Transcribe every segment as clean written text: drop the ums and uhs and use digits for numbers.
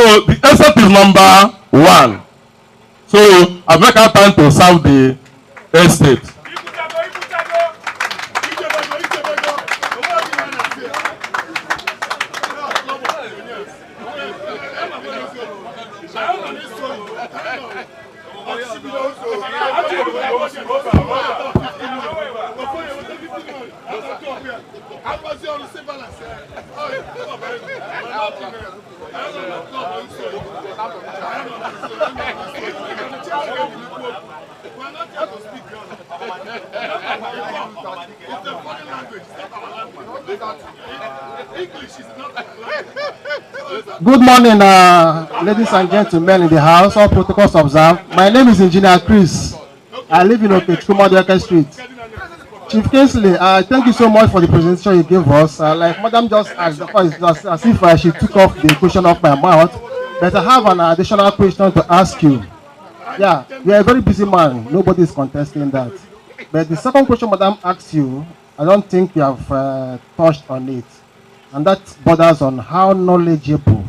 So the estate is number 1. So I make our time to serve the estate. Good morning, ladies and gentlemen in the house. All protocols observed. My name is Engineer Chris. I live in Okechukwu Street. Chief Kingsley, thank you so much for the presentation you gave us. Like Madam just asked, it's just as if she took off the question off my mouth. But I have an additional question to ask you. Yeah, you're a very busy man. Nobody is contesting that. But the second question Madam asked you, I don't think you have touched on it. And that borders on how knowledgeable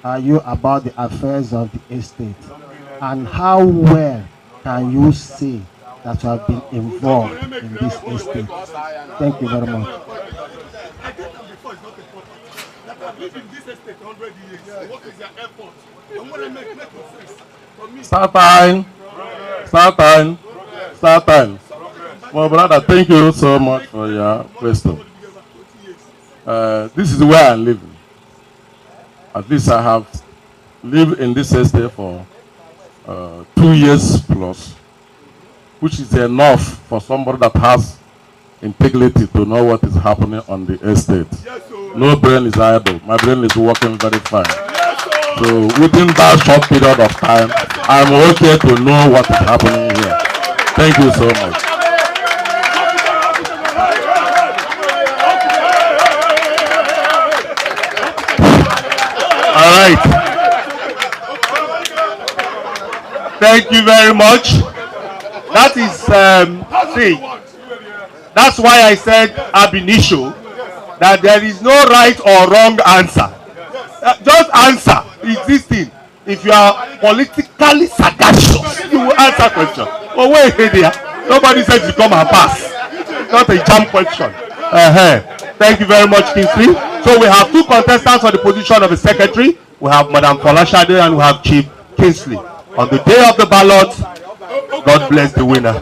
are you about the affairs of the estate? And how well can you say that you have been involved in this estate? Thank you very much. Start time. Well, brother, thank you so much for your question. This is where I live. At least I have lived in this estate for 2 years plus, which is enough for somebody that has integrity to know what is happening on the estate. No brain is idle. My brain is working very fine. So within that short period of time, I'm okay to know what is happening here. Thank you so much. All right. Thank you very much. That is see. That's why I said ab initio that there is no right or wrong answer. Just answer. It's this thing. If you are politically sagacious, you will answer question. Oh wait, there. Nobody said you come and pass. Not a jam question. Thank you very much, Kingsley. So we have 2 contestants for the position of the secretary. We have Madam Folashade and we have Chief Kingsley. On the day of the ballot, God bless the winner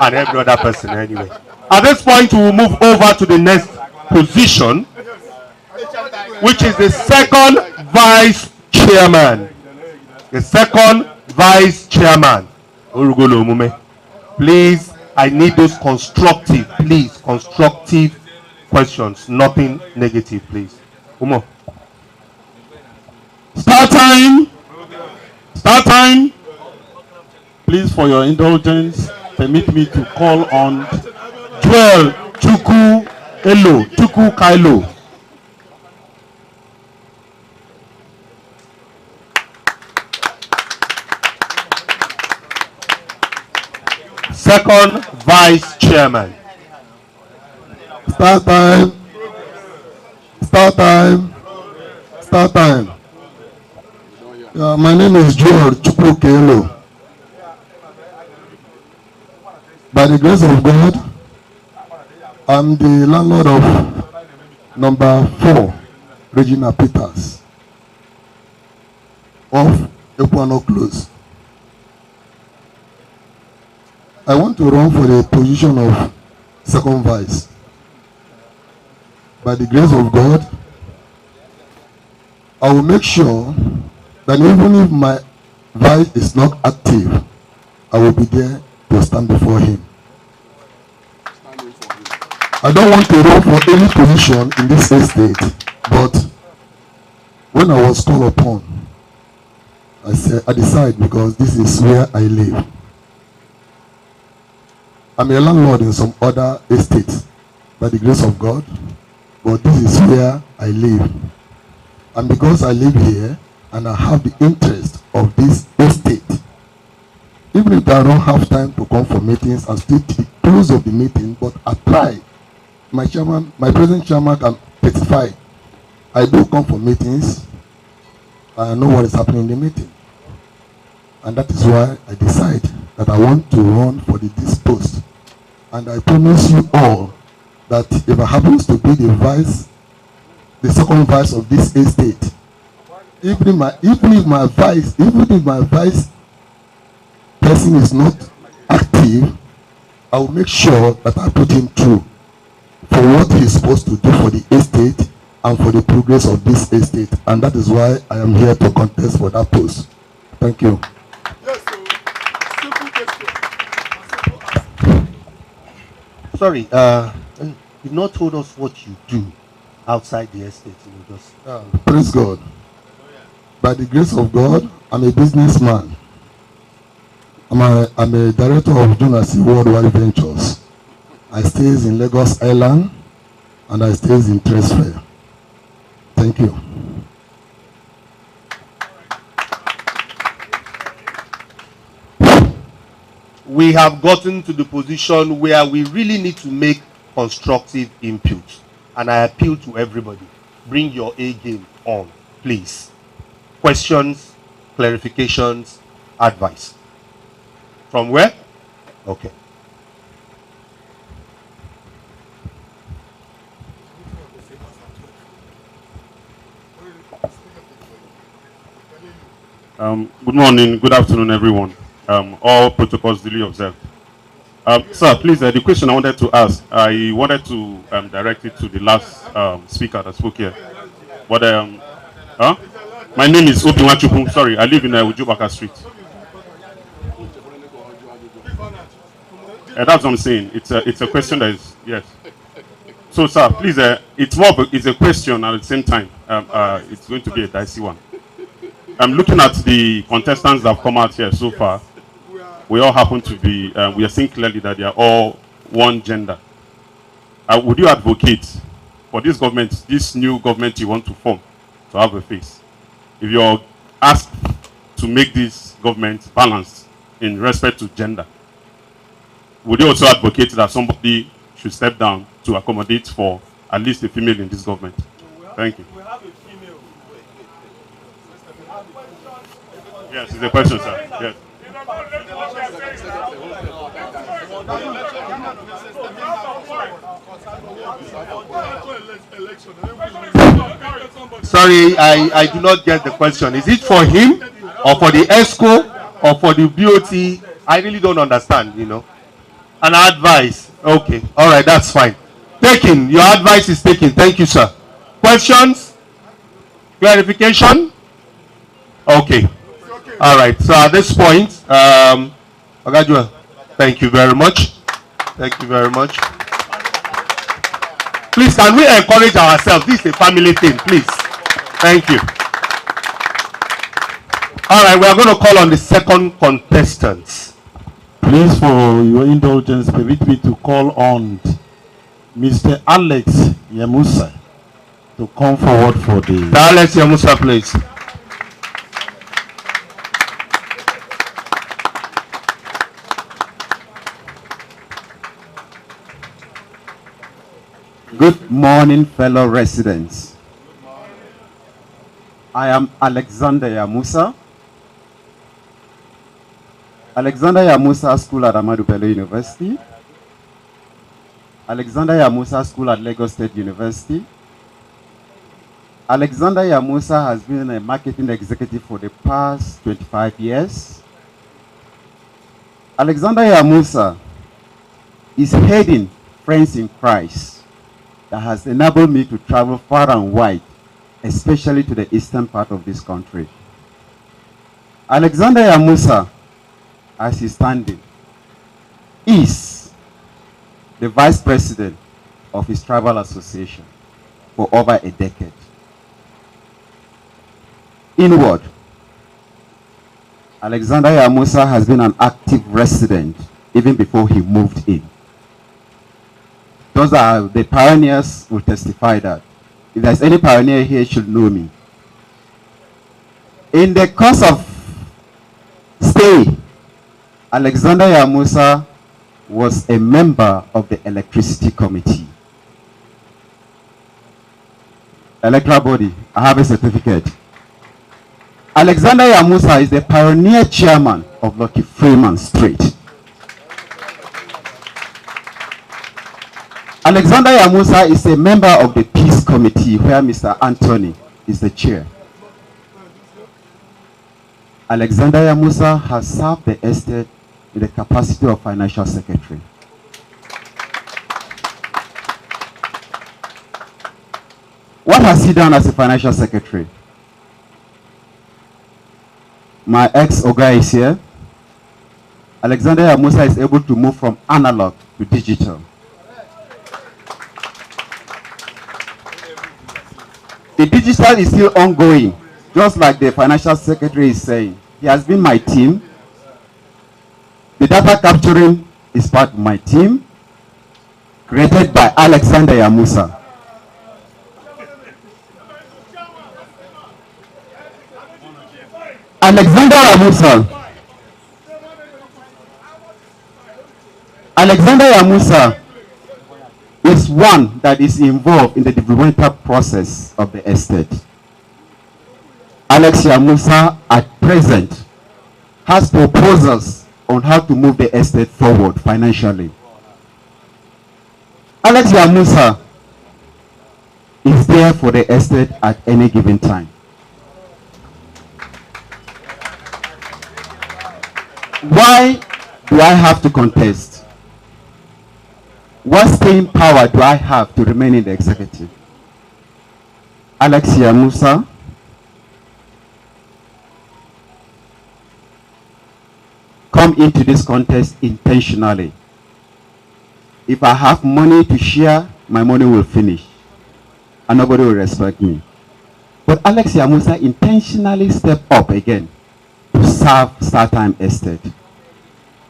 and every other person anyway. At this point, we will move over to the next position, which is the second vice chairman. The second vice chairman. Please, I need those constructive questions, nothing negative, please. Umo. Start time. Please, for your indulgence, permit me to call on Joel Chukwu Kailo. Second vice chairman. Start time. My name is Joel Chukwu Kailo. By the grace of God, I'm the landlord of number 4, Regina Peters, of Equano Close. I want to run for the position of second vice. By the grace of God, I will make sure that even if my vice is not active, I will be there to stand before him. I don't want to run for any position in this estate, but when I was called upon, I decided because this is where I live. I'm a landlord in some other estates by the grace of God, but this is where I live. And because I live here and I have the interest of this estate, even if I don't have time to come for meetings, I'm still to the close of the meeting, but I try. My present chairman can testify. I do come for meetings. I know what is happening in the meeting. And that is why I decide that I want to run for this post. And I promise you all that if I happens to be the second vice of this estate, even if my vice person is not active, I will make sure that I put him through for what he's supposed to do for the estate and for the progress of this estate. And that is why I am here to contest for that post. Thank you. Sorry, you've not told us what you do outside the estate. Praise God. By the grace of God, I'm a businessman. I'm a director of Jonas Worldwide Ventures. I stays in Lagos Island and I stays in Tresfair. Thank you. We have gotten to the position where we really need to make constructive input. And I appeal to everybody. Bring your A game on, please. Questions, clarifications, advice. From where? Okay. Good morning, good afternoon, everyone. All protocols duly observed. Sir, please, the question I wanted to ask, I wanted to direct it to the last speaker that spoke here. But, my name is Obi Wachupu. Sorry, I live in Ujubaka Street. That's what I'm saying. It's a question that is, yes. So, sir, please, it's a question at the same time. It's going to be a dicey one. I'm looking at the contestants that have come out here so far. We all happen to be, we are seeing clearly that they are all one gender. Would you advocate for this government, this new government you want to form, to have a face? If you're asked to make this government balanced in respect to gender, would you also advocate that somebody should step down to accommodate for at least a female in this government? Thank you. Yes, it's a question, sir. Yes. Sorry, I do not get the question. Is it for him or for the ESCO or for the BOT? I really don't understand, you know. An advice. Okay. All right, that's fine. Taken. Your advice is taken. Thank you, sir. Questions? Clarification? Okay. All right. So at this point, Ogadua, thank you very much. Thank you very much. Please, can we encourage ourselves? This is a family thing, please. Thank you. All right, we are going to call on the second contestant. Please, for your indulgence, permit me to call on Mr. Alex Yamusa to come forward for the... Alex Yamusa, please. Good morning, fellow residents. I am Alexander Yamusa. Alexander Yamusa School at Ahmadu Bello University. Alexander Yamusa School at Lagos State University. Alexander Yamusa has been a marketing executive for the past 25 years. Alexander Yamusa is heading Friends in Christ that has enabled me to travel far and wide, especially to the eastern part of this country. Alexander Yamusa, as he's standing, is the vice president of his tribal association for over a decade. Inward, Alexander Yamusa has been an active resident even before he moved in. Those are the pioneers who testify that. If there's any pioneer here, he should know me. In the course of stay, Alexander Yamusa was a member of the electricity committee. Electoral body, I have a certificate. Alexander Yamusa is the pioneer chairman of Lucky Freeman Street. Alexander Yamusa is a member of the Peace Committee where Mr. Anthony is the chair. Alexander Yamusa has served the estate in the capacity of financial secretary. What has he done as a financial secretary? My ex-Oga is here. Alexander Yamusa is able to move from analog to digital. The digital is still ongoing, just like the financial secretary is saying. He has been my team. The data capturing is part of my team, created by Alexander Yamusa. Alexander Yamusa is one that is involved in the developmental process of the estate. Alex Yamusa at present has proposals on how to move the estate forward financially. Alex Yamusa is there for the estate at any given time. Why do I have to contest? What staying power do I have to remain in the executive? Alex Yamusa come into this contest intentionally. If I have money to share, my money will finish and nobody will respect me. But Alex Yamusa intentionally stepped up again to serve Startime Estate.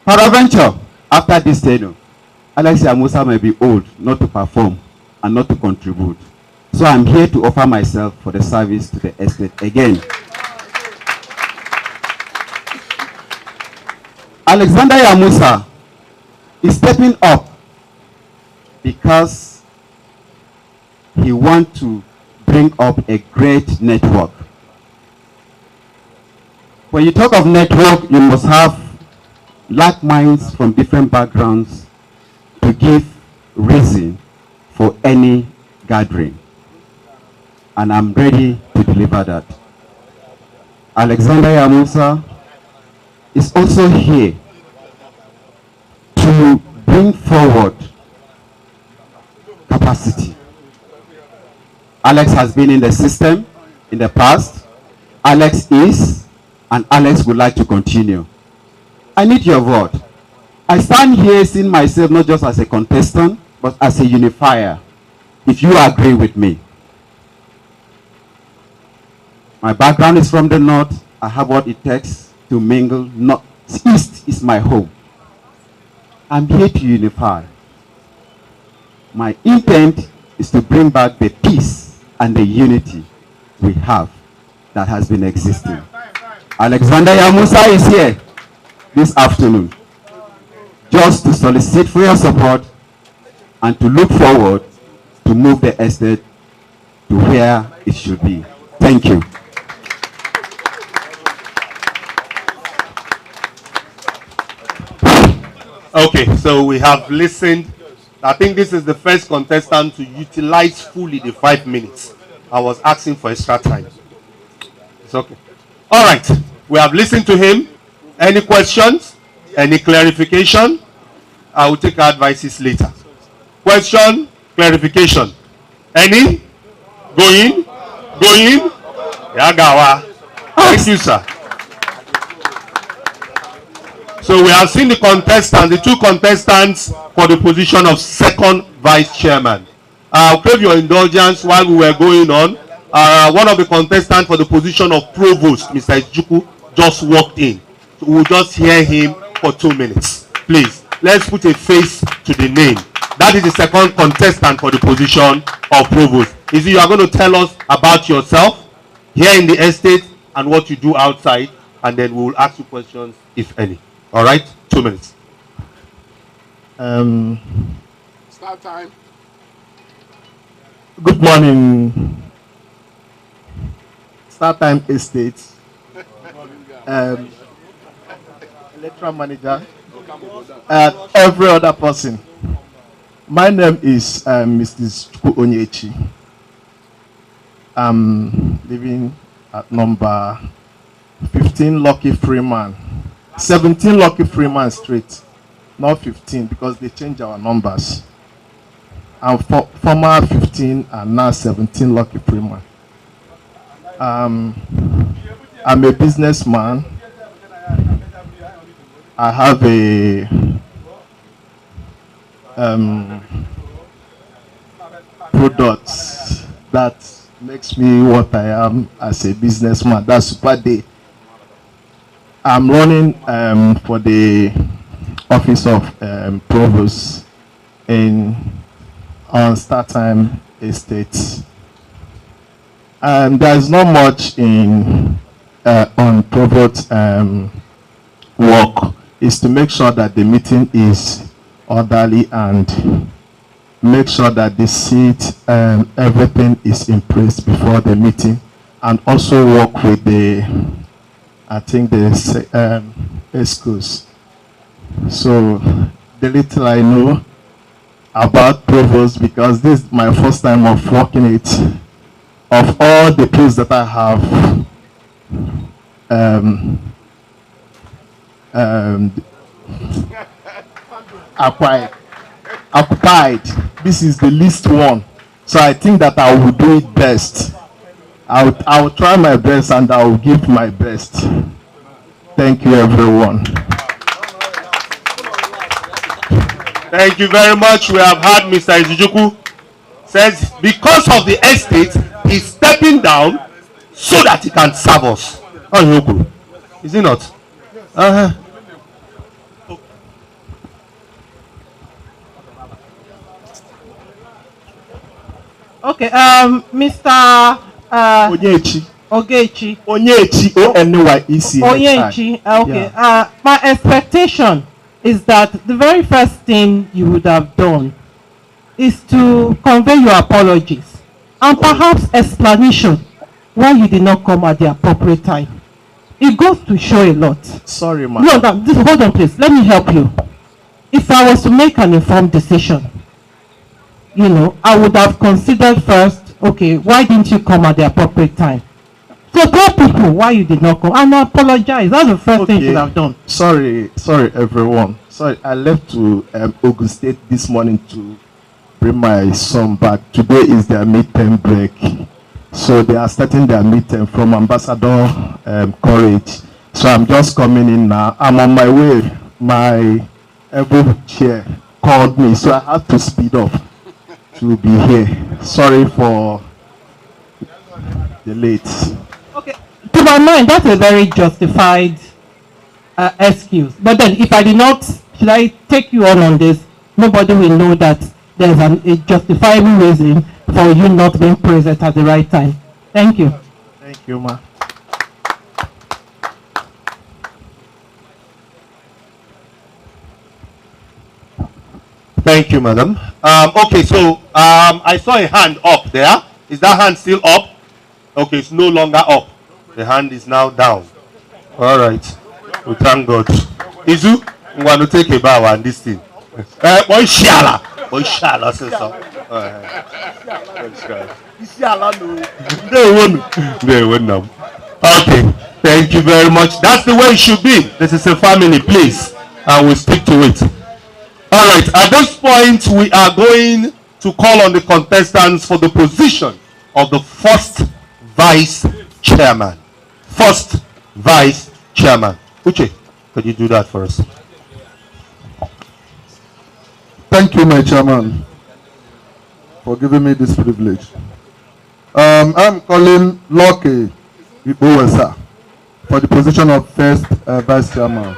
Peradventure, after this tenure, Alex Yamusa may be old not to perform and not to contribute. So I'm here to offer myself for the service to the estate again. Alexander Yamusa is stepping up because he wants to bring up a great network. When you talk of network, you must have like minds from different backgrounds to give reason for any gathering. And I'm ready to deliver that. Alexander Yamusa is also here to bring forward capacity. Alex has been in the system in the past. Alex is, and Alex would like to continue. I need your vote. I stand here seeing myself not just as a contestant, but as a unifier, if you agree with me. My background is from the north. I have what it takes to mingle. East is my home. I'm here to unify. My intent is to bring back the peace and the unity we have that has been existing. Alexander Yamusa is here this afternoon just to solicit for your support and to look forward to move the estate to where it should be. Thank you. Okay, so we have listened. I think this is the first contestant to utilize fully the 5 minutes. I was asking for extra time. It's okay. All right, we have listened to him. Any questions? Any clarification? I will take our advices later. Question, clarification. Any? Going? Going? Yagawa. Thank you, sir. So we have seen the contestants, the two contestants for the position of second vice chairman. I'll crave your indulgence while we were going on. One of the contestants for the position of provost, Mr. Ijuku, just walked in. So we'll just hear him for 2 minutes. Please, let's put a face to the name. That is the second contestant for the position of provost. Is it you are going to tell us about yourself here in the estate and what you do outside, and then we will ask you questions, if any. All right, 2 minutes. Start time. Good morning, Startime Estate. um, electoral manager, and every other person. My name is Mrs. Onyechi. I'm living at number 15 Lucky Freeman, 17 Lucky Freeman Street, not 15 because they changed our numbers. I'm former 15 and now 17 Lucky Freeman. I'm a businessman. I have a product that makes me what I am as a businessman. That's Super Day. I'm running for the office of provost on Startimes Estate, and there's not much in on provost work. Is to make sure that the meeting is orderly and make sure that the seat everything is in place before the meeting, and also work with the schools. So the little I know about provost, because this is my first time of working it, of all the places that I have occupied, this is the least one. So I think that I will do it best. I will try my best and I will give my best. Thank you, everyone. Thank you very much. We have had Mr. Izujuku says because of the estate, he's stepping down so that he can serve us. Oh, is he not? Okay, Mr. Onyechi. Ogechi. Onyechi, O-N-Y-E-C. Onyechi, okay. Yeah. My expectation is that the very first thing you would have done is to convey your apologies and perhaps explanation why you did not come at the appropriate time. It goes to show a lot. Sorry, ma'am. No, hold on, please. Let me help you. If I was to make an informed decision, you know, I would have considered first, okay, why didn't you come at the appropriate time? So tell people why you did not come and apologize. That's the first thing you should have done. Sorry, everyone. Sorry, I left to Ogun State this morning to bring my son back. Today is their midterm break. So they are starting their midterm from Ambassador Courage. So I'm just coming in now. I'm on my way. My elbow chair called me, so I have to speed up to be here. Sorry for the late. Okay, to my mind, that's a very justified excuse. But then, if I did not, should I take you on this? Nobody will know that there's a justifiable reason for you not being present at the right time. Thank you. Thank you, ma. Thank you, madam. Okay, so I saw a hand up there. Is that hand still up? Okay, it's no longer up. The hand is now down. All right. We thank God. Izu, I'm going to take a bow on this thing. Inshallah. Inshallah. Okay. Thank you very much. That's the way it should be. This is a family, please. And we'll stick to it. All right. At this point, we are going to call on the contestants for the position of the first vice chairman. First vice chairman. Uche, could you do that for us? Thank you, my chairman, for giving me this privilege. I'm calling Lucky Ibuwesa for the position of first vice chairman.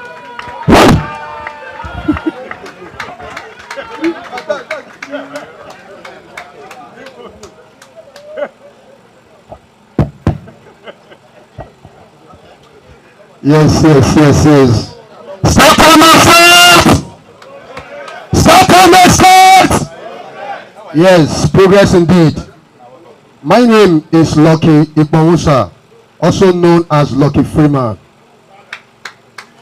Yes. Startimes! Yes, progress indeed. My name is Lucky Ibuwesa, also known as Lucky Freeman.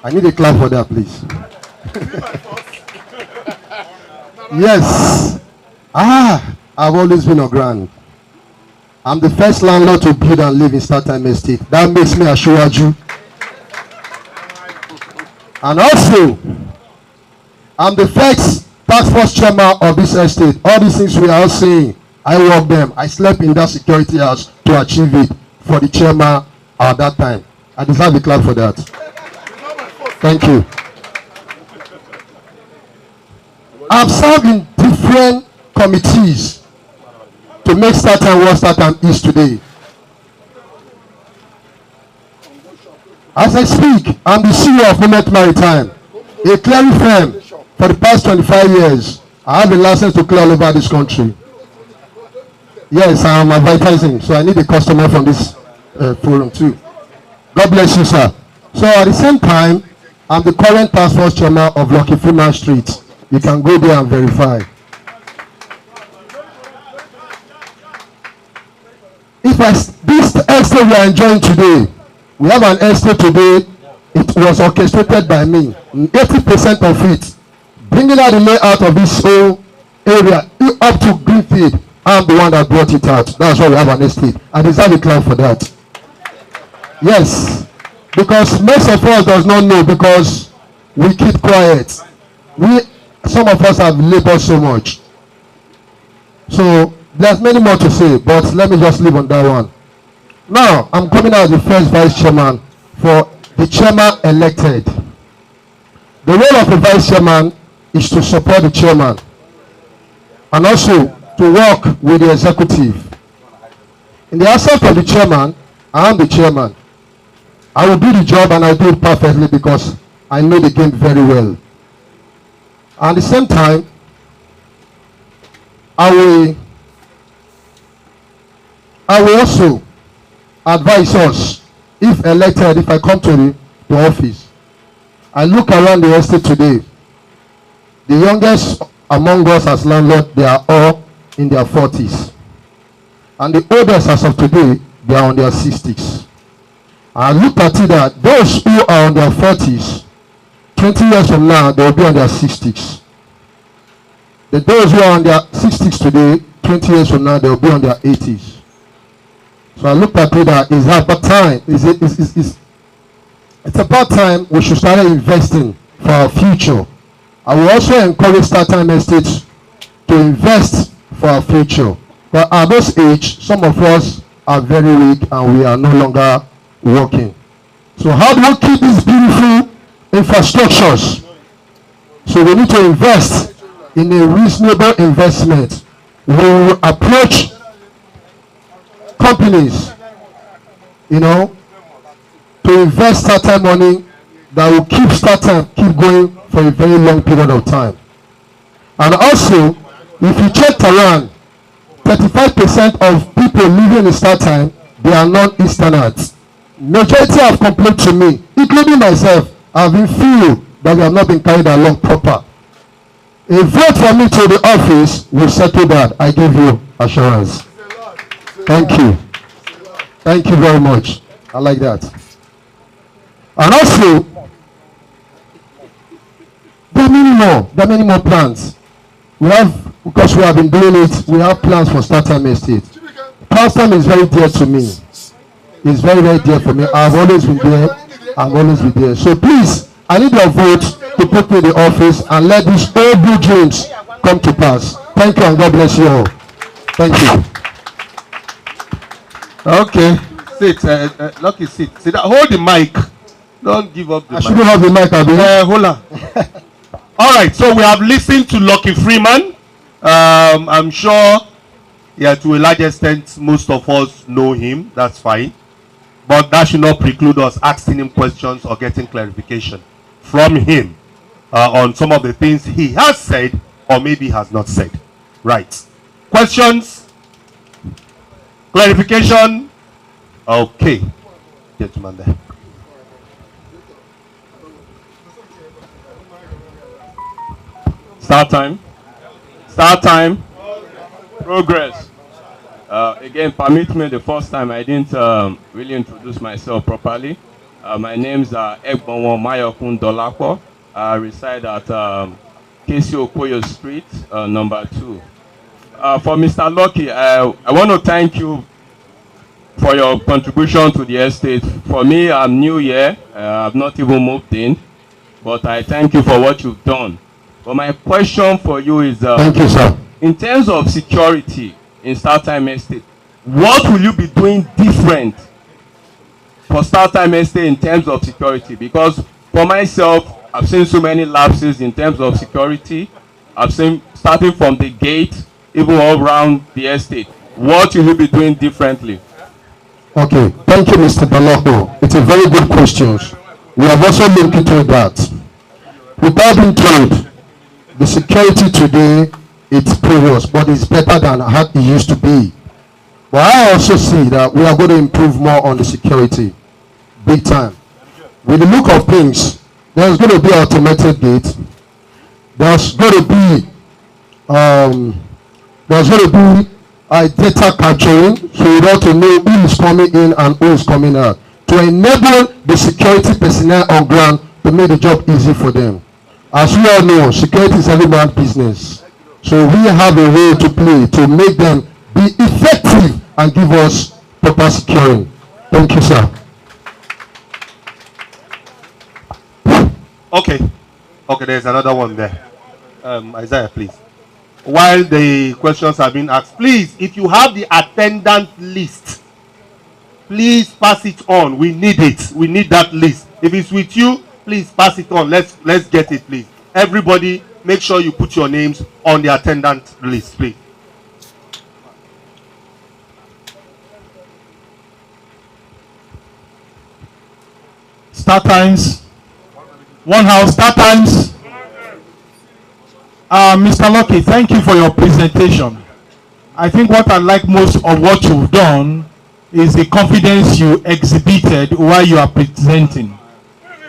I need a clap for that, please. Yes. I've always been on ground. I'm the first landlord to build and live in Startime Estate. That makes me a Shuaju. And also, I'm the first task force chairman of this estate. All these things we are all saying, I work them. I slept in that security house to achieve it for the chairman at that time. I deserve a clap for that. Thank you. I've served in different committees to make Startime what Startime is today. As I speak, I'm the CEO of Moment Maritime, a clearing firm for the past 25 years. I have a license to clear all over this country. Yes, I'm advertising, so I need a customer from this forum too. God bless you, sir. So at the same time, I'm the current task force chairman of Lucky Freeman Street. You can go there and verify. This estate we are enjoying today, we have an estate today, it was orchestrated by me. 80% of it, bringing out the layout of this whole area up to Greenfield, I'm the one that brought it out. That's why we have an estate. I deserve a clap for that. Yes, because most of us does not know because we keep quiet. Some of us have labored so much. So there's many more to say, but let me just leave on that one. Now, I'm coming out as the first vice chairman for the chairman elected. The role of the vice chairman is to support the chairman and also to work with the executive. In the absence of the chairman, I am the chairman. I will do the job and I do it perfectly because I know the game very well. At the same time, I will also advise us, if elected, if I come to the office, I look around the estate today. The youngest among us as landlords, they are all in their 40s. And the oldest as of today, they are on their 60s. I look at it that those who are on their 40s, 20 years from now, they will be on their 60s. Those who are on their 60s today, 20 years from now, they will be on their 80s. So I looked at it that it's about time. It's about time we should start investing for our future. I will also encourage Startime Estates to invest for our future. But at this age, some of us are very weak and we are no longer working. So how do we keep these beautiful infrastructures? So we need to invest in a reasonable investment. We will approach companies, to invest Startime money that will keep Startime keep going for a very long period of time. And also, if you check around, 35% of people living in Startime, they are non-Easterners. Majority have complained to me, including myself. I've been feel that we have not been carried along proper. A vote for me to the office will settle that. I give you assurance. Thank you. Thank you very much. I like that. And also, there are many more plans. We have, because we have been doing it, we have plans for Startime Estate. Startime is very dear to me. It's very, very dear for me. I've always been there. I've always been there. So please, I need your vote to put me in the office and let these old blue dreams come to pass. Thank you and God bless you all. Thank you. Okay, sit. Lucky, sit. Hold the mic. Don't give up the mic. I shouldn't have the mic, hold on. All right, so we have listened to Lucky Freeman. I'm sure, to a large extent, most of us know him. That's fine. But that should not preclude us asking him questions or getting clarification from him on some of the things he has said or maybe has not said. Right. Questions? Clarification? Okay. Gentleman there. Start time. Start time. Progress. Again, permit me, the first time I didn't really introduce myself properly. My name is Egbonwo Mayokun Dolapo. I reside at KC Okoyo Street, number 2. For Mr. Lucky, I want to thank you for your contribution to the estate. For me, I'm new here. I've not even moved in, but I thank you for what you've done. But my question for you is, Thank you, sir. in terms of security in Startime Estate, what will you be doing different for Startime Estate in terms of security? Because for myself, I've seen so many lapses in terms of security. I've seen starting from the gate, even all around the estate. What will you be doing differently? Okay, thank you, Mr. Baloko. It's a very good question. We have also looked into that. Without being told, the security today, it's previous, but it's better than how it used to be. But I also see that we are going to improve more on the security, big time. With the look of things, there's going to be automated gate. There's going to be data capturing, so you want to know who is coming in and who is coming out, to enable the security personnel on ground to make the job easy for them. As we all know, security is every man's business. So we have a role to play to make them be effective and give us proper security. Thank you, sir. Okay. Okay, there's another one there. Isaiah, please. While the questions are being asked, please, if you have the attendant list, please pass it on. We need it. We need that list. If it's with you, please pass it on. Let's get it, please. Everybody, make sure you put your names on the attendant list, please. Startimes. One house, Startimes. Mr. Lucky, thank you for your presentation. I think what I like most of what you've done is the confidence you exhibited while you are presenting.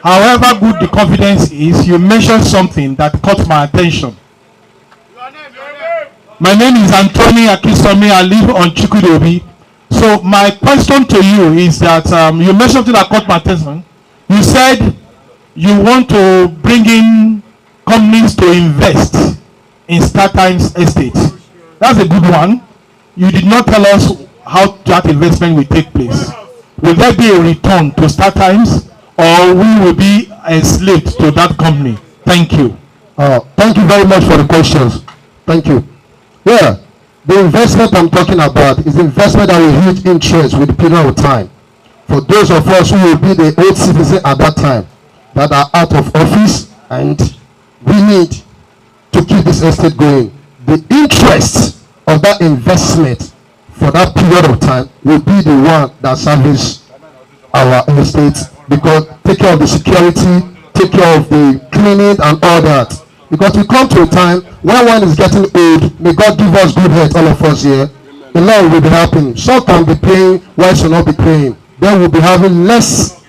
However good the confidence is, you mentioned something that caught my attention. My name is Anthony Akisomi. I live on Chukwudobi. So my question to you is that you mentioned something that caught my attention. You said you want to bring in companies to invest in Startimes Estate. That's a good one. You did not tell us how that investment will take place. Will there be a return to Startimes, or we will be enslaved to that company? Thank you. Thank you very much for the questions. Thank you. Yeah, the investment I'm talking about is investment that will yield interest with the period of time. For those of us who will be the old citizens at that time that are out of office, and we need to keep this estate going, the interest of that investment for that period of time will be the one that serves our estate, because take care of the security, take care of the cleaning and all that. Because we come to a time when one is getting old, may God give us good health, all of us here. The Lord will be happening. Some can be paying, while should not be paying. Then we'll be having less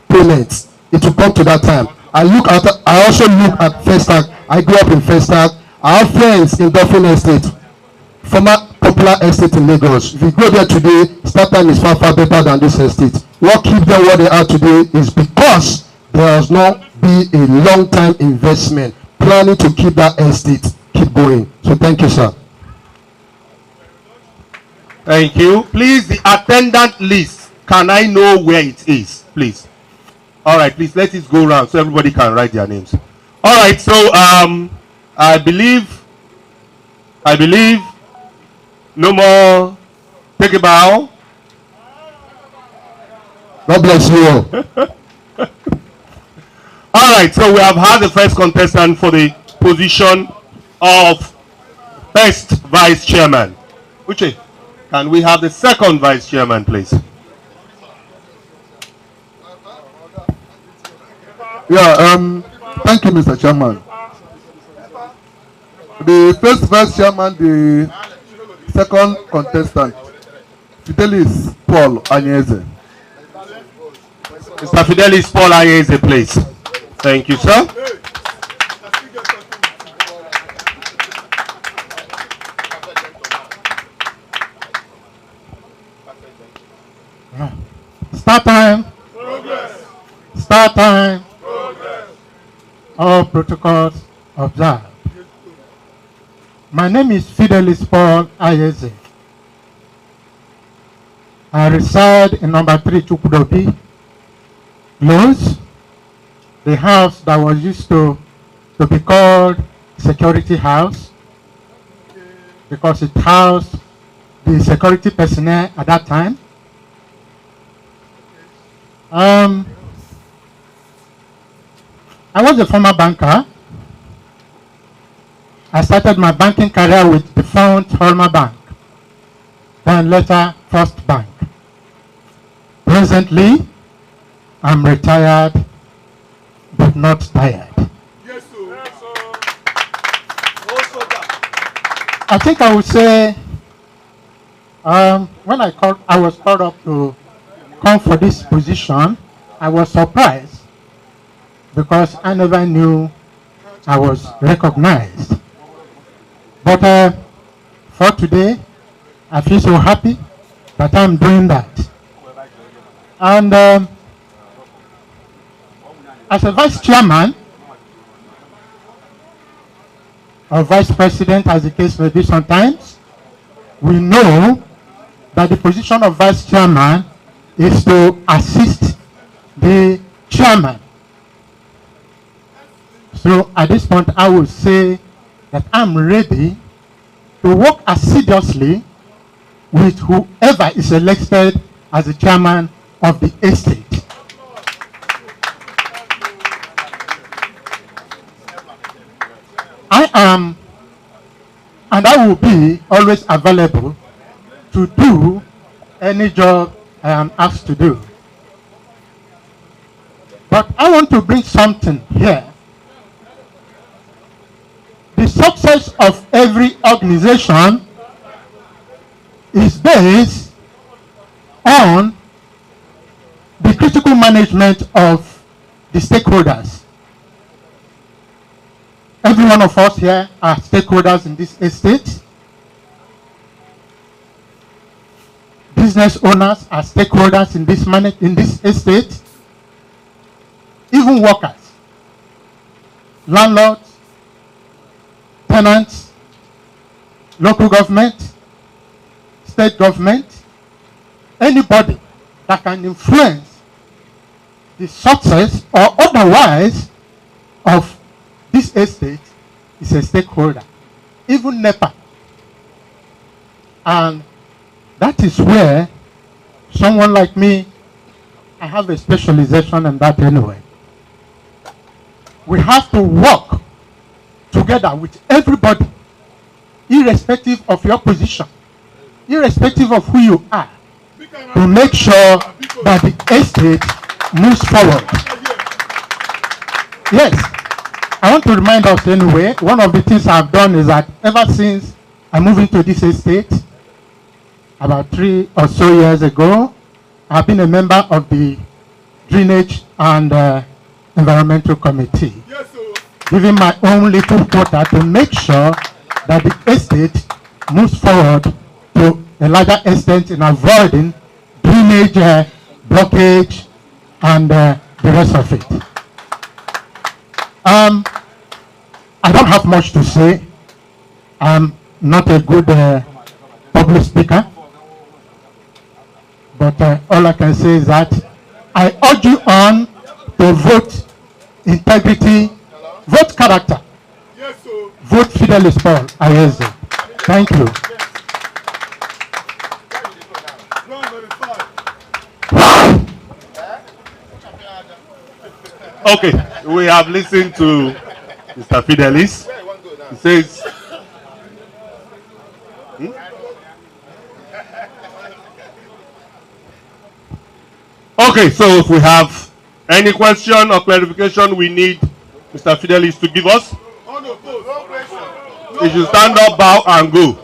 payments. It will come to that time. I also look at Festac. I grew up in Festac. I have friends in Dolphin Estate, former popular estate in Lagos. If you go there today, Startime is far better than this estate. What keeps them where they are today is because there has not been a long-time investment planning to keep that estate keep going. So thank you, sir. Thank you. Please, the attendant list. Can I know where it is, please? All right, please let it go around so everybody can write their names. All right, so I believe no more. Take a bow. God bless you all. All right, so we have had the first contestant for the position of first vice chairman. Uche, can we have the second vice chairman, please? Yeah, thank you, Mr. Chairman. The first vice chairman, the second contestant, Fidelis Paul Anyeze. Mr. Fidelis Paul Anyeze, please. Thank you, sir. Start time. Progress. Start time. All protocols observed. My name is Fidelis Paul Ayeze. I reside in number 3 Chukudobi, Close, the house that was used to be called Security House because it housed the security personnel at that time. I was a former banker. I started my banking career with the defunct Holmer Bank, then later First Bank. Presently, I'm retired, but not tired. Yes, sir. Yes, sir. I think I would say, when I was called up to come for this position, I was surprised because I never knew I was recognized. But for today, I feel so happy that I'm doing that. And as a vice chairman or vice president, as the case may be sometimes, we know that the position of vice chairman is to assist the chairman. So at this point, I will say that I'm ready to work assiduously with whoever is elected as the chairman of the estate. I am, and I will be always available to do any job I am asked to do. But I want to bring something here. The success of every organization is based on the critical management of the stakeholders. Every one of us here are stakeholders in this estate. Business owners are stakeholders in this estate. Even workers, landlords, tenants, local government, state government, anybody that can influence the success or otherwise of this estate is a stakeholder, even NEPA. And that is where someone like me, I have a specialization in that anyway. We have to work together with everybody, irrespective of your position, irrespective of who you are, to make sure that the estate moves forward. Yes, I want to remind us anyway, one of the things I've done is that ever since I moved into this estate, about 3 or so years ago, I've been a member of the Drainage and Environmental Committee, giving my own little quota to make sure that the estate moves forward to a larger extent in avoiding drainage blockage and the rest of it. I don't have much to say. I'm not a good public speaker, but all I can say is that I urge you on to vote integrity, vote character, vote Fidelis Paul Ayeze. Thank you. Okay, we have listened to Mr. Fidelis. He says, okay, so if we have any question or clarification we need Mr. Fidelis to give us, he should stand up, bow, and go.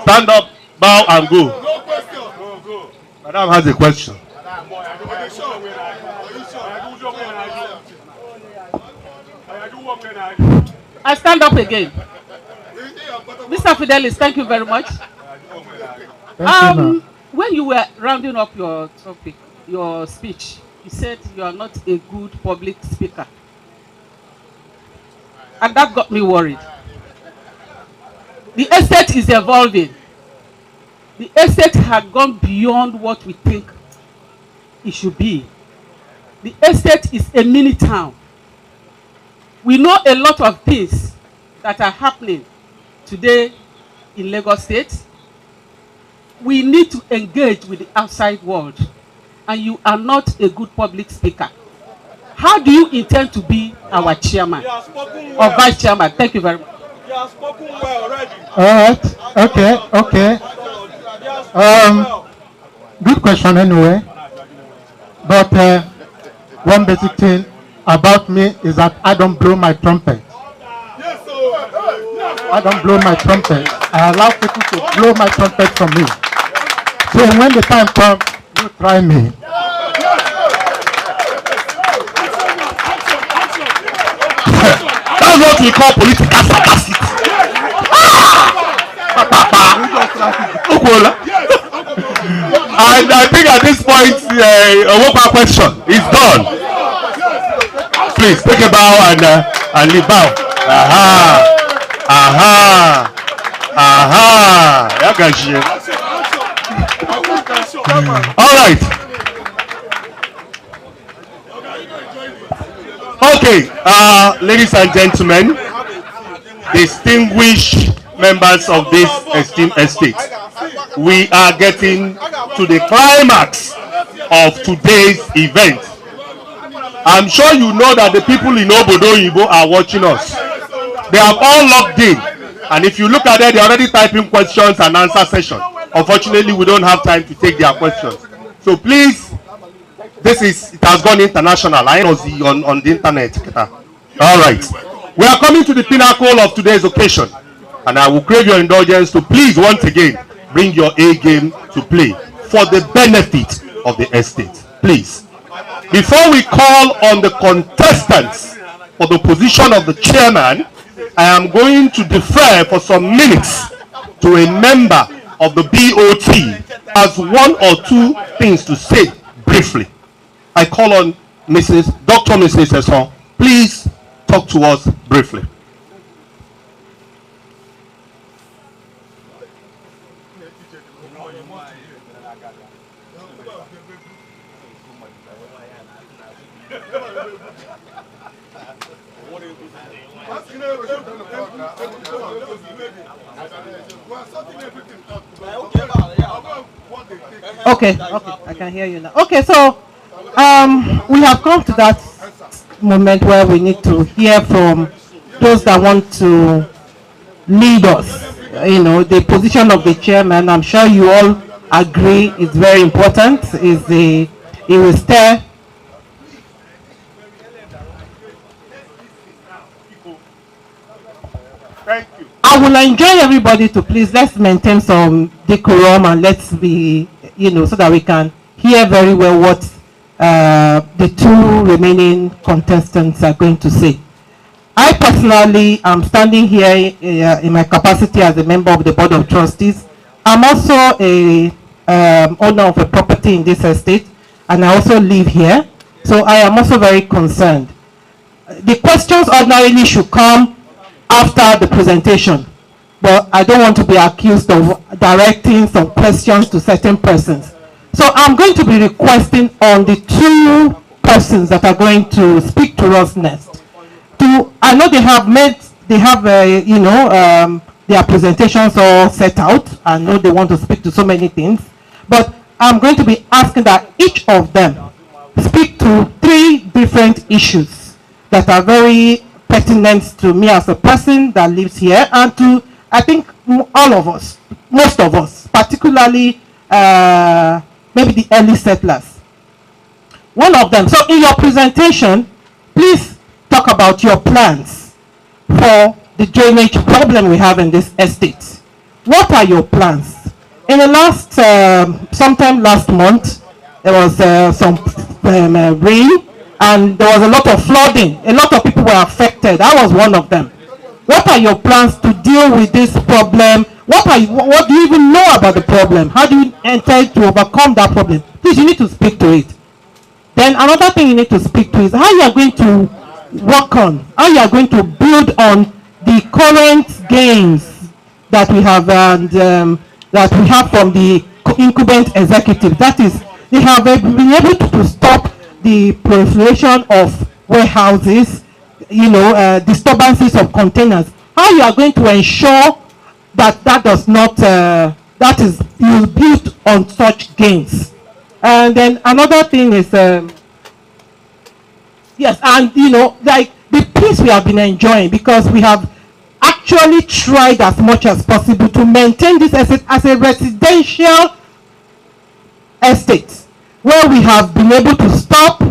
Stand up, bow, and go. Madam has a question. I stand up again. Mr. Fidelis, thank you very much. When you were rounding up your topic, your speech, you said you are not a good public speaker. And that got me worried. The estate is evolving. The estate had gone beyond what we think it should be. The estate is a mini town. We know a lot of things that are happening today in Lagos State. We need to engage with the outside world, and you are not a good public speaker. How do you intend to be our chairman or vice chairman? Thank you very much. You have spoken well already. All right. Okay. Good question anyway. But one basic thing about me is that I don't blow my trumpet. I don't blow my trumpet. I allow people to blow my trumpet for me. So when the time comes, you try me. That's what we call political capacity. And I think at this point, a vocal question is done. Please take a bow and leave bow. All right. Okay, ladies and gentlemen, distinguished members of this esteemed estate, we are getting to the climax of today's event. I'm sure you know that the people in Obodo Oyibo are watching us. They have all logged in, and if you look at it, they're already typing questions and answer session. Unfortunately, we don't have time to take their questions. So please, it has gone international. I know on the internet. All right. We are coming to the pinnacle of today's occasion, and I will crave your indulgence to please once again bring your A game to play for the benefit of the estate. Please. Before we call on the contestants for the position of the chairman, I am going to defer for some minutes to a member of the BOT as one or two things to say briefly. I call on Dr. Mrs. Esson. Please talk to us briefly. Okay, I can hear you now. Okay, so we have come to that moment where we need to hear from those that want to lead us. You know, the position of the chairman, I'm sure you all agree, is very important. It will stir. Thank you. I will enjoin everybody to please let's maintain some decorum and let's be, so that we can hear very well what the two remaining contestants are going to say. I personally am standing here in my capacity as a member of the Board of Trustees. I'm also a owner of a property in this estate, and I also live here. So I am also very concerned. The questions ordinarily should come after the presentation, but I don't want to be accused of directing some questions to certain persons. So I'm going to be requesting on the two persons that are going to speak to us next. I know they have their presentations all set out. I know they want to speak to so many things, but I'm going to be asking that each of them speak to 3 different issues that are very pertinent to me as a person that lives here, and to, I think, all of us, most of us, particularly maybe the early settlers. One of them. So in your presentation, please talk about your plans for the drainage problem we have in this estate. What are your plans? In the last, sometime last month, there was some rain, and there was a lot of flooding. A lot of people were affected. I was one of them. What are your plans to deal with this problem? What do you even know about the problem? How do you intend to overcome that problem? Please, you need to speak to it. Then another thing you need to speak to is how you are going to work on, how you are going to build on the current gains that we have and that we have from the incumbent executive. That is, they have been able to stop the proliferation of warehouses, disturbances of containers. How you are going to ensure that that does not, that is, you build on such gains. And then another thing is, yes, and like the peace we have been enjoying, because we have actually tried as much as possible to maintain this estate as a residential estate, where we have been able to stop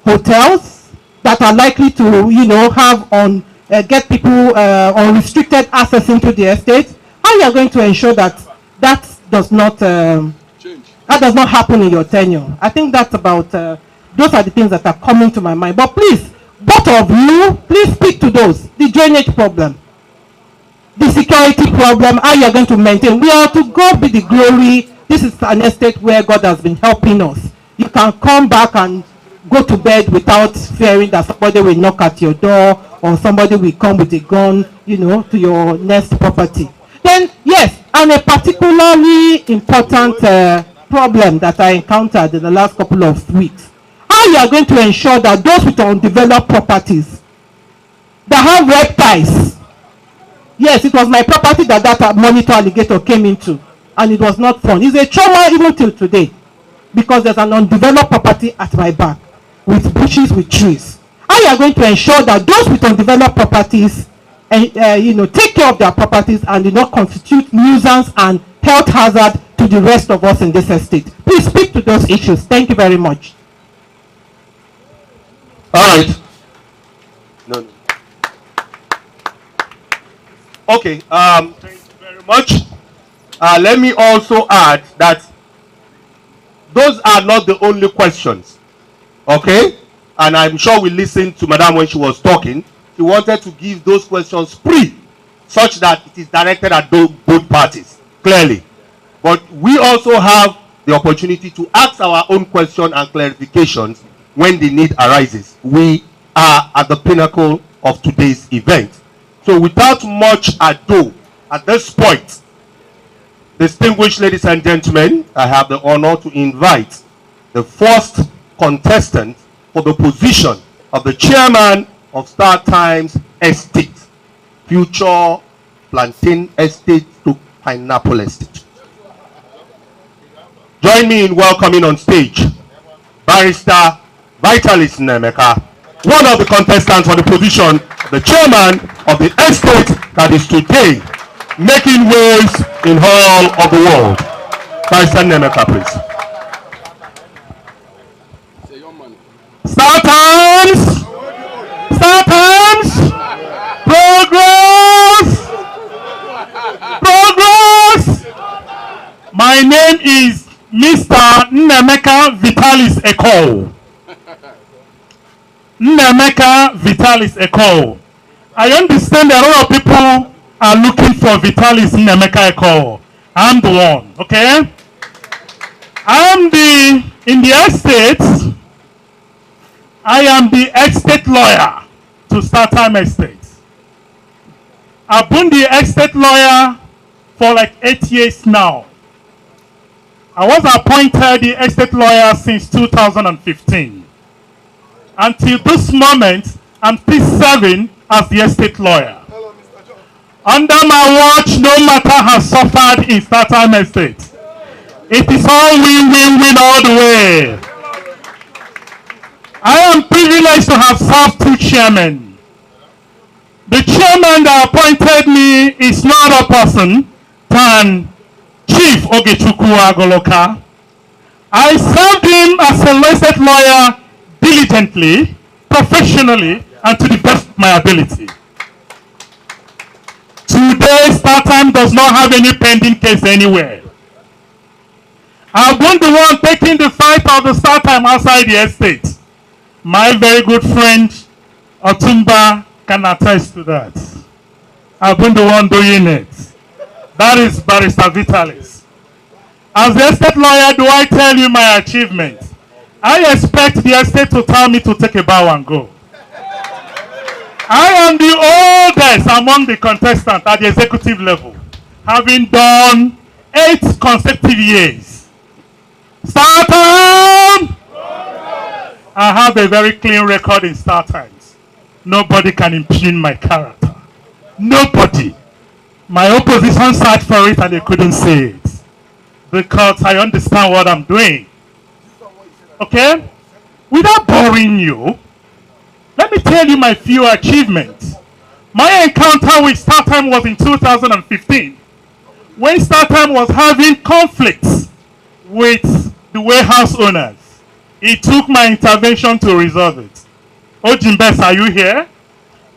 hotels that are likely to, have get people unrestricted access into the estate. How you are going to ensure that that does not happen in your tenure? I think that's about. Those are the things that are coming to my mind. But please, both of you, please speak to those. The drainage problem, the security problem, how you are going to maintain. We are to God be the glory. This is an estate where God has been helping us. You can come back and go to bed without fearing that somebody will knock at your door or somebody will come with a gun, to your next property. Then, yes, and a particularly important problem that I encountered in the last couple of weeks. How you are going to ensure that those with undeveloped properties that have red ties, yes, it was my property that monitor alligator came into, and it was not fun. It's a trauma even till today, because there's an undeveloped property at my back with bushes, with trees. How you are going to ensure that those with undeveloped properties, take care of their properties and do not constitute nuisance and health hazard to the rest of us in this estate? Please speak to those issues. Thank you very much. All right. No. Okay. Thank you very much. Let me also add that those are not the only questions. Okay? And I'm sure we listened to Madam when she was talking. She wanted to give those questions free, such that it is directed at both parties, clearly. But we also have the opportunity to ask our own question and clarifications when the need arises. We are at the pinnacle of today's event. So without much ado, at this point, distinguished ladies and gentlemen, I have the honor to invite the first contestant for the position of the chairman of Startimes Estate, future Plantain Estate to Pineapple Estate. Join me in welcoming on stage Barrister Vitalis Nemeka, one of the contestants for the position of the chairman of the estate that is today making waves in all of the world. Barrister Nemeka, please. Startimes! Startimes! Progress! Progress! My name is Mr. Nemeka Vitalis Eko. Nemeka Vitalis Eko. I understand that a lot of people are looking for Vitalis Nemeka Eko. I'm the one, okay? In the estate, I am the estate lawyer to Startime Estate. I've been the estate lawyer for like 8 years now. I was appointed the estate lawyer since 2015. Until this moment, I'm still serving as the estate lawyer. Under my watch, no matter has suffered in Startime Estate. It is all win-win-win all the way. I am privileged to have served two chairmen. The chairman that appointed me is no other person than Chief Ogechukwu Agoloka. I served him as a licensed lawyer diligently, professionally, and to the best of my ability. Today, Startime does not have any pending case anywhere. I've been the one taking the fight of the Startime outside the estate. My very good friend, Otumba, can attest to that. I've been the one doing it. That is Barrister Vitalis. As the estate lawyer, do I tell you my achievements? I expect the estate to tell me to take a bow and go. I am the oldest among the contestants at the executive level, having done 8 consecutive years. Startimes! I have a very clean record in Startimes. Nobody can impugn my character. Nobody. My opposition searched for it and they couldn't say it. Because I understand what I'm doing. Okay? Without boring you, let me tell you my few achievements. My encounter with Startime was in 2015, when Startime was having conflicts with the warehouse owners. It took my intervention to resolve it. Ojimbes, are you here?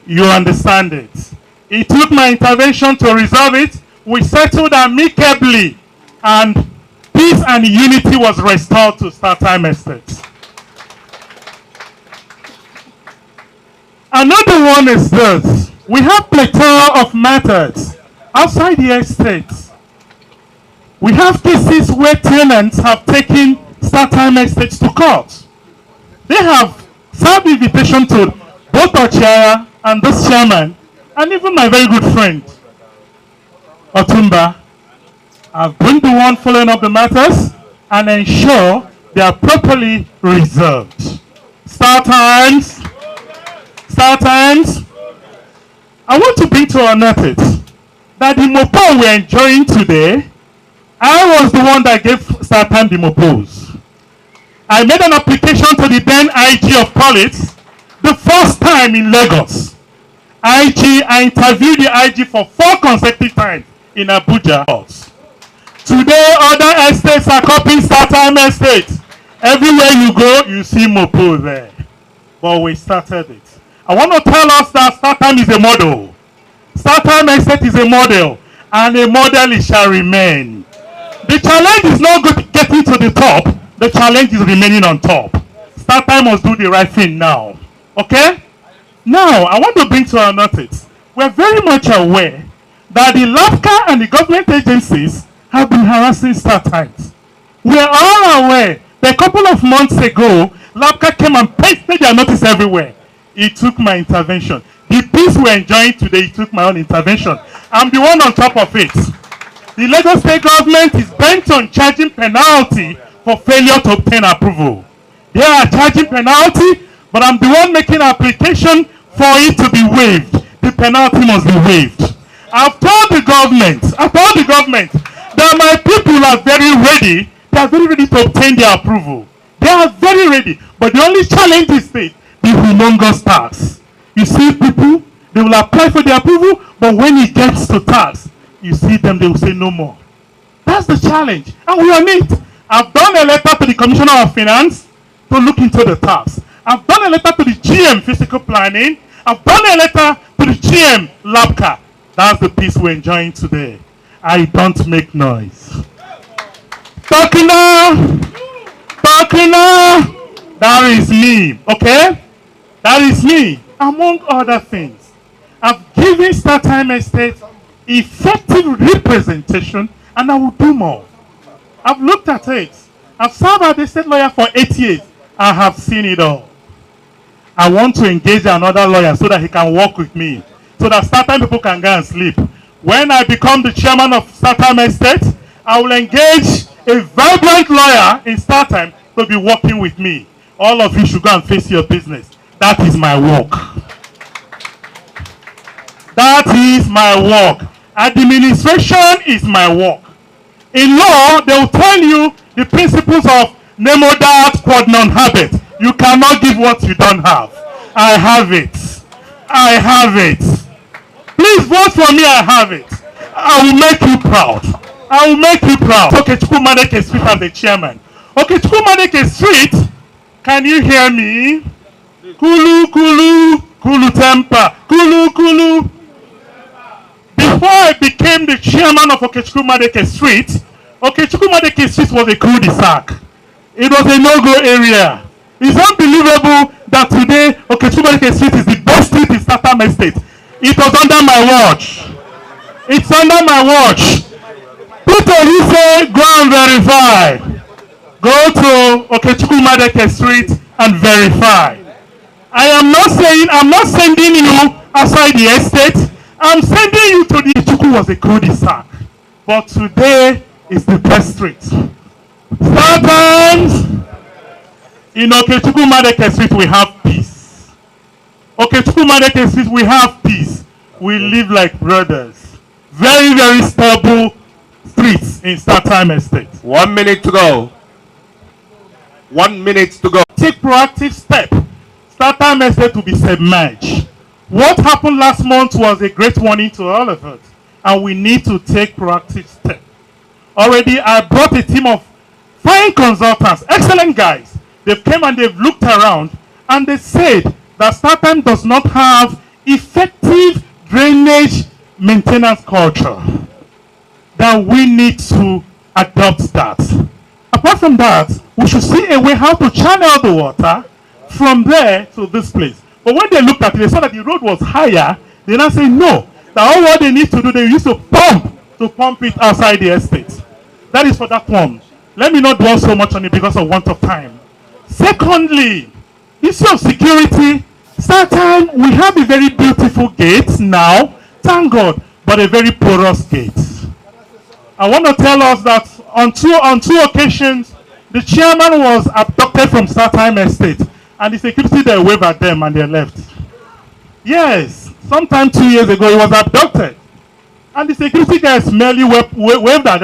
You understand it. It took my intervention to resolve it. We settled amicably, and peace and unity was restored to Startime Estate. Another one is this. We have plethora of matters outside the estate. We have cases where tenants have taken Startime Estates to court. They have served invitation to both Ochara and this chairman, and even my very good friend, Otumba. I've been the one following up the matters and ensure they are properly reserved. Startimes. I want to bring to our notice that the mopo we're enjoying today, I was the one that gave Startime the mopos. I made an application to the then IG of Police the first time in Lagos. I interviewed the IG for 4 consecutive times in Abuja. Today, other estates are copying Startime Estate. Everywhere you go, you see mopo there. But we started it. I want to tell us that Startime is a model. Startime Estate is a model, and a model it shall remain. The challenge is not getting to the top. The challenge is remaining on top. Startime must do the right thing now. Okay? Now, I want to bring to our notice, we're very much aware that the LAFCA and the government agencies have been harassing Startimes. We are all aware that a couple of months ago, LAFCA came and pasted their notice everywhere. It took my intervention. The peace we're enjoying today, it took my own intervention. I'm the one on top of it. The Lagos State government is bent on charging penalty for failure to obtain approval. They are charging penalty, but I'm the one making application for it to be waived. The penalty must be waived. I've told the government that my people are very ready. They are very ready to obtain their approval. They are very ready. But the only challenge is the humongous tax. You see people, they will apply for the approval, but when it gets to tax, you see them, they will say no more. That's the challenge, and we are on it. I've done a letter to the Commissioner of Finance to look into the tax. I've done a letter to the GM Physical Planning. I've done a letter to the GM LABCA. That's the peace we're enjoying today. I don't make noise. Talking now, that is me, okay? That is me, among other things. I've given Startime Estate effective representation, and I will do more. I've looked at it. I've served as a state lawyer for 8 years. I have seen it all. I want to engage another lawyer so that he can work with me, so that Startime people can go and sleep. When I become the chairman of Startime Estate, I will engage a vibrant lawyer in Startime to be working with me. All of you should go and face your business. That is my work. That is my work. Administration is my work. In law, they will tell you the principles of nemo dat quod non habet. You cannot give what you don't have. I have it. I have it. Please vote for me. I have it. I will make you proud. I will make you proud. Okay, Chukwumadeke Street as the chairman. Okay, Chukwumadeke Street, can you hear me? Kulu, kulu, kulu temper. Kulu, kulu. Before I became the chairman of Okechukwu-Madeke Street, Okechukwu-Madeke Street was a cul-de-sac. It was a no-go area. It's unbelievable that today Okechukwu-Madeke Street is the best street in Startime Estate. It was under my watch. It's under my watch. People who say, go and verify. Go to Okechukwu Madeke Street and verify. I'm not sending you outside the estate. I'm sending you to the Chuku was a cul-de-sac. But today is the best street. Startimes in Okechukwu Madeke Street we have peace. Okechukwu Madeke Street we have peace. We live like brothers. Very, very stable streets in Startime Estate. 1 minute to go. 1 minute to go. Take proactive step. Startime Estate to be submerged. What happened last month was a great warning to all of us, and we need to take proactive step. Already, I brought a team of fine consultants, excellent guys. They've come and they've looked around, and they said that Startime does not have effective drainage maintenance culture. That we need to adopt that. Apart from that, we should see a way how to channel the water from there to this place. But when they looked at it, they saw that the road was higher. They now say no. That all what they need to do, they used to pump it outside the estate. That is for that one. Let me not dwell so much on it because of want of time. Secondly, issue of security. Startime, we have a very beautiful gate now, thank God, but a very porous gate. I want to tell us that on two occasions, the chairman was abducted from Startime Estate, and the security they waved at them and they left. Yes, sometime 2 years ago he was abducted, and the security guys merely waved at them.